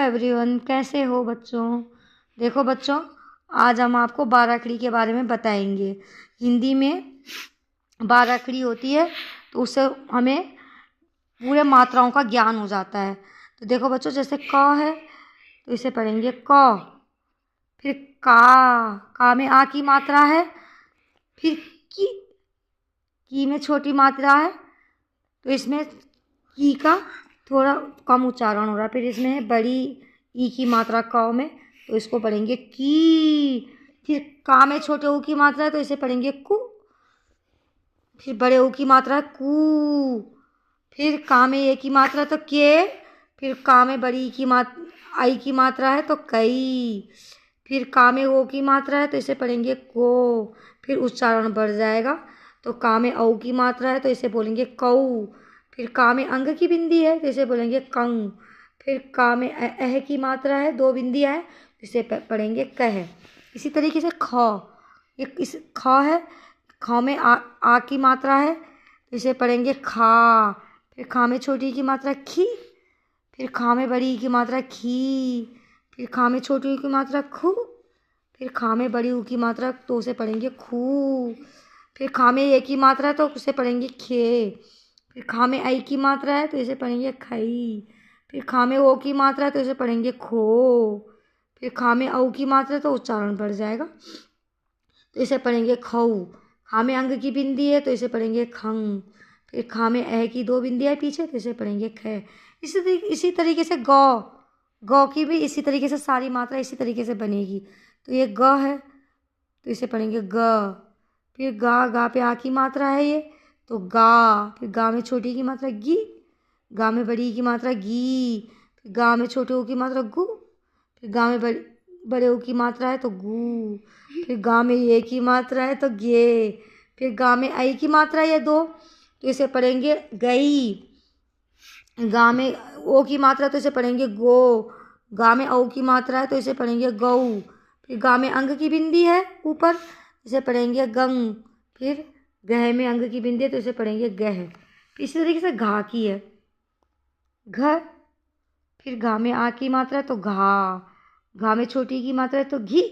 Everyone, कैसे हो बच्चों। देखो बच्चों, आज हम आपको बाराखड़ी के बारे में बताएंगे। हिंदी में बाराखड़ी होती है तो उससे हमें पूरे मात्राओं का ज्ञान हो जाता है। तो देखो बच्चों, जैसे क है तो इसे पढ़ेंगे क। फिर का में आ की मात्रा है। फिर की में छोटी मात्रा है तो इसमें की का थोड़ा कम उच्चारण हो रहा है। फिर इसमें है बड़ी ई की मात्रा क में, तो इसको पढ़ेंगे की। फिर का में छोटे ऊ की मात्रा है तो इसे पढ़ेंगे कु। फिर बड़े ऊ की मात्रा है कू। फिर का में ए की मात्रा है तो के। फिर का में बड़ी आई की मात्रा है तो कई। फिर का में ओ की मात्रा है तो इसे पढ़ेंगे को। फिर उच्चारण बढ़ जाएगा तो का में औ की मात्रा है तो इसे बोलेंगे कऊ। फिर का में अंग की बिंदी है तो इसे बोलेंगे कंग। फिर का में अह की मात्रा है, दो बिंदियाँ है तो इसे पढ़ेंगे कह। इसी तरीके से ख, इस ख है, ख में आ की मात्रा है तो इसे पढ़ेंगे खा। फिर खा में छोटी की मात्रा खी। फिर खा में बड़ी की मात्रा खी। फिर खा में छोटी ऊ की मात्रा खू। फिर खा में बड़ी ऊ की मात्रा तो उसे पढ़ेंगे खू। फिर खा में ए की मात्रा है तो उसे पढ़ेंगे खे। फिर खा में आई की मात्रा है तो इसे पढ़ेंगे खई। फिर खा में ओ की मात्रा है तो इसे पढ़ेंगे खो। फिर खा में औ की मात्रा तो उच्चारण बढ़ जाएगा तो इसे पढ़ेंगे खऊ। खा में अंग की बिंदी है तो इसे पढ़ेंगे खंग। फिर खा में अह की दो बिंदियाँ है पीछे तो इसे पढ़ेंगे ख। इसी तरीके से गौ की भी इसी तरीके से सारी मात्रा इसी तरीके से बनेगी। तो ये ग है तो इसे पढ़ेंगे ग। फिर गा पे आ की मात्रा है ये तो गा। फिर गा में छोटी की मात्रा गी। गा में बड़ी की मात्रा गी। फिर गा में छोटे ऊ की मात्रा गु। फिर गा में बड़े ऊ की मात्रा है तो गू। फिर गा में ये की मात्रा है तो गे। फिर गा में आई की मात्रा है दो तो इसे पढ़ेंगे गई। गा में ओ की मात्रा तो इसे पढ़ेंगे गो। गा में औ की मात्रा है तो इसे पढ़ेंगे गऊ। फिर गा में अंग की बिंदी है ऊपर, इसे पढ़ेंगे गंग। फिर गह में अंग की बिंदी है तो इसे पढ़ेंगे गह। इसी तरीके से घा की है घ। फिर घा में आ की मात्रा है तो घा। घा में छोटी की मात्रा है तो घी।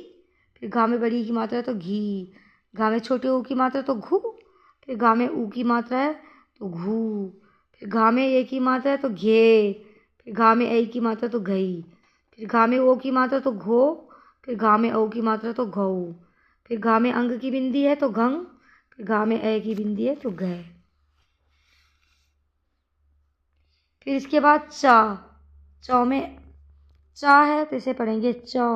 फिर घा में बड़ी की मात्रा है तो घी। घा में छोटे ऊ की मात्रा है तो घू। फिर घा में ऊ की मात्रा है तो घू। फिर घा में ए की मात्रा है तो घे। फिर घा में ए की मात्रा तो घई। फिर घा में ओ की मात्रा तो घो। फिर घा में औ की मात्रा तो घऊ। फिर घा में अंग की बिंदी है तो घंग। फिर घा में ए की बिंदी है तो घ। फिर इसके बाद चौ में चा है तो इसे पढ़ेंगे चौ।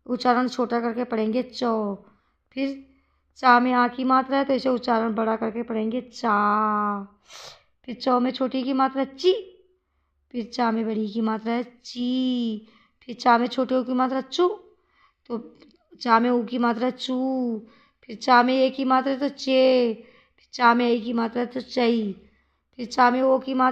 उच्चारण छोटा करके पढ़ेंगे चौ। फिर चा में आ की मात्रा है तो इसे उच्चारण बड़ा करके पढ़ेंगे चा। फिर चौ में छोटी की मात्रा ची। फिर चा में बड़ी की मात्रा है ची। फिर चा में छोटे ऊ की मात्रा चू तो चा में ऊ की मात्रा चू। फिर चा में ए की मात्रा है तो चे। फिर चा में ए की मात्रा है तो चई। फिर चा में ओ की मात्रा